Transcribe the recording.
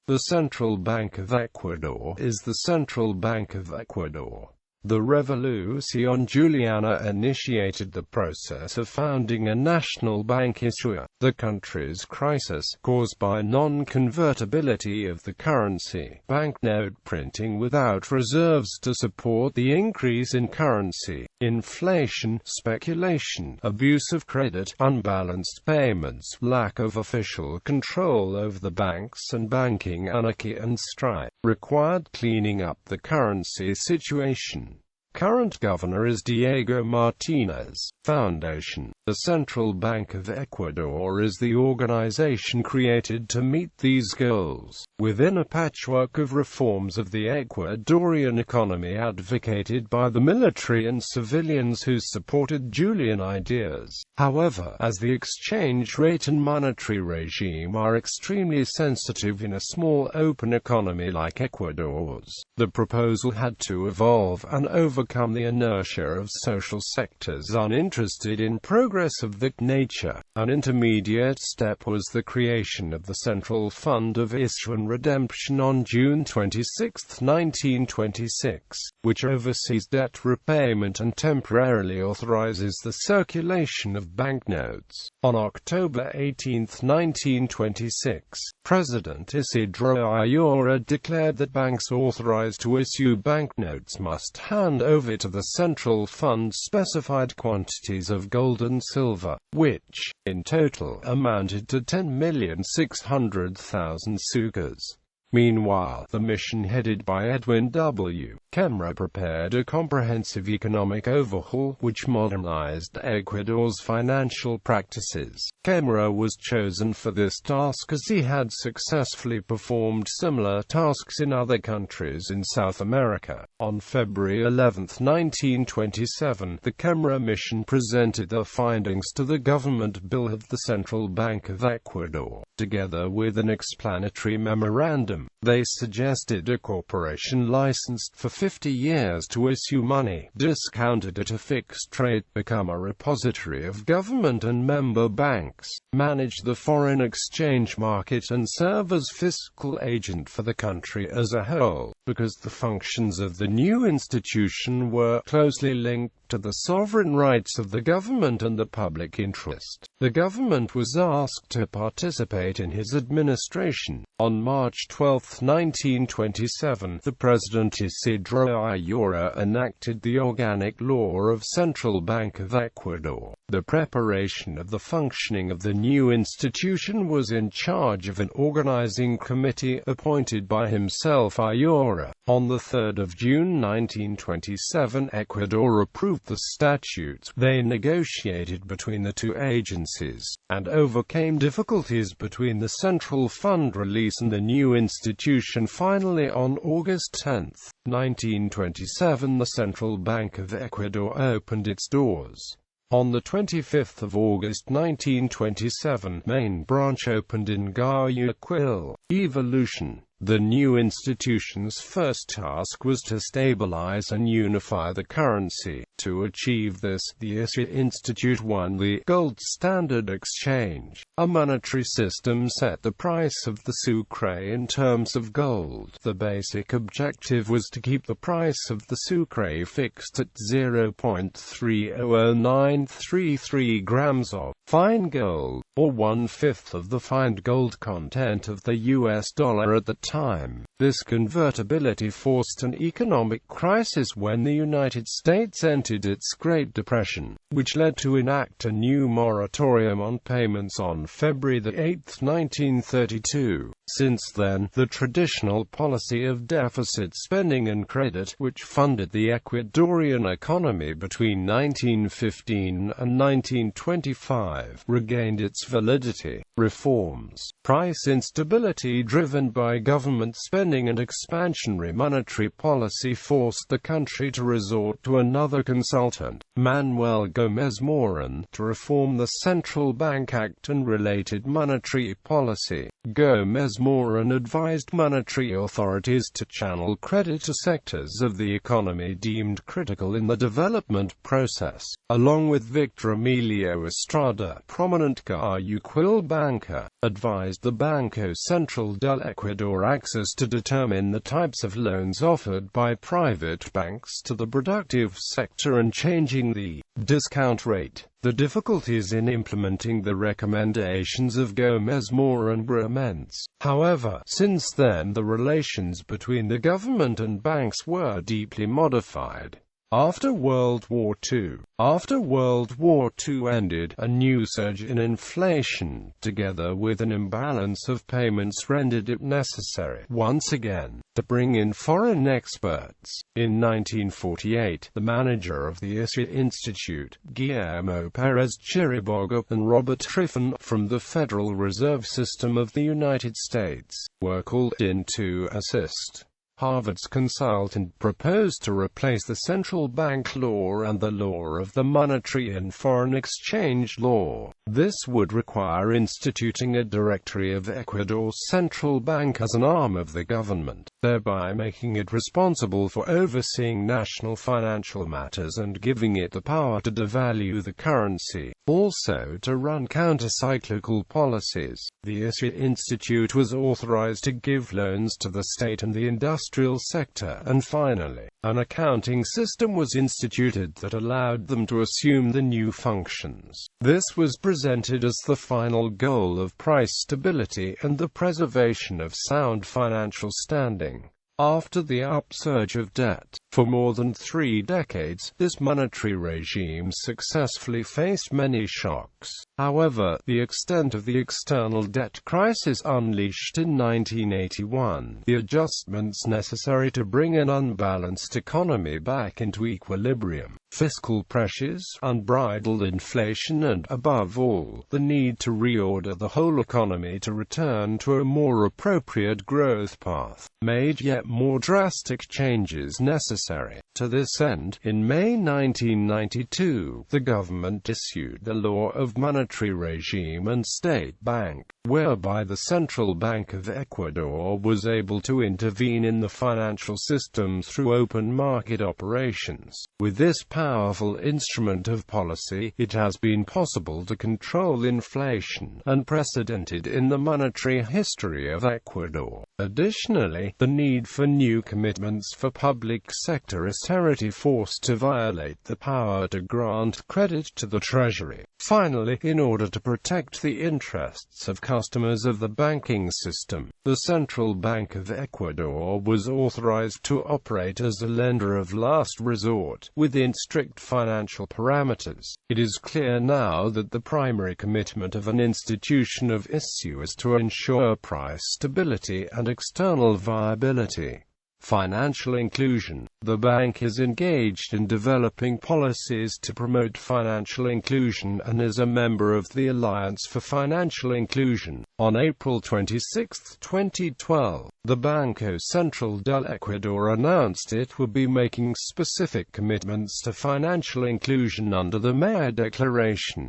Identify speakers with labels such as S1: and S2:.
S1: The Central Bank of Ecuador is the Central Bank of Ecuador. The Revolución Juliana initiated the process of founding a national bank issuer. The country's crisis, caused by non-convertibility of the currency, banknote printing without reserves to support the increase in currency, inflation, speculation, abuse of credit, unbalanced payments, lack of official control over the banks and banking anarchy and strife, required cleaning up the currency situation. Current governor is Diego Martinez. Foundation. The Central Bank of Ecuador is the organization created to meet these goals, within a patchwork of reforms of the Ecuadorian economy advocated by the military and civilians who supported Julian ideas. However, as the exchange rate and monetary regime are extremely sensitive in a small open economy like Ecuador's, the proposal had to evolve and overcome the inertia of social sectors uninterested in progress of that nature. An intermediate step was the creation of the Central Fund of Issue and Redemption on June 26, 1926, which oversees debt repayment and temporarily authorizes the circulation of banknotes. On October 18, 1926, President Isidro Ayora declared that banks authorized to issue banknotes must hand over to the Central Fund specified quantities of gold and silver, which, in total, amounted to 10,600,000 sucres. Meanwhile, the mission headed by Edwin W. Kemmerer prepared a comprehensive economic overhaul, which modernized Ecuador's financial practices. Kemmerer was chosen for this task as he had successfully performed similar tasks in other countries in South America. On February 11, 1927, the Kemmerer mission presented their findings to the government bill of the Central Bank of Ecuador. Together with an explanatory memorandum, they suggested a corporation licensed for 50 years to issue money, discounted at a fixed rate, become a repository of government and member banks, manage the foreign exchange market and serve as fiscal agent for the country as a whole. Because the functions of the new institution were closely linked to the sovereign rights of the government and the public interest, the government was asked to participate in his administration. On March 12, 1927, the President Isidro Ayora enacted the Organic Law of Central Bank of Ecuador. The preparation of the functioning of the new institution was in charge of an organizing committee appointed by himself, Ayora. On 3 June 1927, Ecuador approved the statutes they negotiated between the two agencies, and overcame difficulties between the Central Fund release and the new institution. Finally, on August 10, 1927, the Central Bank of Ecuador opened its doors. On 25 August 1927, main branch opened in Guayaquil. Evolution. The new institution's first task was to stabilize and unify the currency. To achieve this, the Issue Institute won the gold standard exchange. A monetary system set the price of the sucre in terms of gold. The basic objective was to keep the price of the sucre fixed at 0.300933 grams of fine gold, or 1/5 of the fine gold content of the US dollar at the time. This convertibility forced an economic crisis when the United States entered its Great Depression, which led to enact a new moratorium on payments on February 8, 1932. Since then, the traditional policy of deficit spending and credit, which funded the Ecuadorian economy between 1915 and 1925, regained its validity. Reforms. Price instability driven by government spending spending and expansionary monetary policy forced the country to resort to another consultant, Manuel Gómez Morín, to reform the Central Bank Act and related monetary policy. Gómez Morín advised monetary authorities to channel credit to sectors of the economy deemed critical in the development process. Along with Victor Emilio Estrada, prominent Guayaquil banker, advised the Banco Central del Ecuador access to determine the types of loans offered by private banks to the productive sector and changing the discount rate. The difficulties in implementing the recommendations of Gómez Morín were immense. However, since then the relations between the government and banks were deeply modified. After World War II ended, a new surge in inflation, together with an imbalance of payments, rendered it necessary, once again, to bring in foreign experts. In 1948, the manager of the ISSUE Institute, Guillermo Pérez Chiriboga, and Robert Triffin, from the Federal Reserve System of the United States, were called in to assist. Harvard's consultant proposed to replace the central bank law and the law of the monetary and foreign exchange law. This would require instituting a directory of Ecuador's central bank as an arm of the government, thereby making it responsible for overseeing national financial matters and giving it the power to devalue the currency. Also to run counter-cyclical policies. The ISSUE Institute was authorized to give loans to the state and the industrial sector, and finally, an accounting system was instituted that allowed them to assume the new functions. This was presented as the final goal of price stability and the preservation of sound financial standing. After the upsurge of debt, for more than 3 decades, this monetary regime successfully faced many shocks. However, the extent of the external debt crisis unleashed in 1981 the adjustments necessary to bring an unbalanced economy back into equilibrium. Fiscal pressures, unbridled inflation and, above all, the need to reorder the whole economy to return to a more appropriate growth path, made yet more drastic changes necessary. To this end, in May 1992, the government issued the Law of Monetary Regime and State Bank, whereby the Central Bank of Ecuador was able to intervene in the financial system through open market operations. With this powerful instrument of policy, it has been possible to control inflation, unprecedented in the monetary history of Ecuador. Additionally, the need for new commitments for public sector austerity forced to violate the power to grant credit to the Treasury. Finally, in order to protect the interests of customers of the banking system, the Central Bank of Ecuador was authorized to operate as a lender of last resort, within strict financial parameters. It is clear now that the primary commitment of an institution of ISSUE is to ensure price stability and external viability. Financial inclusion. The bank is engaged in developing policies to promote financial inclusion and is a member of the Alliance for Financial Inclusion. On April 26, 2012, the Banco Central del Ecuador announced it would be making specific commitments to financial inclusion under the Mayor Declaration.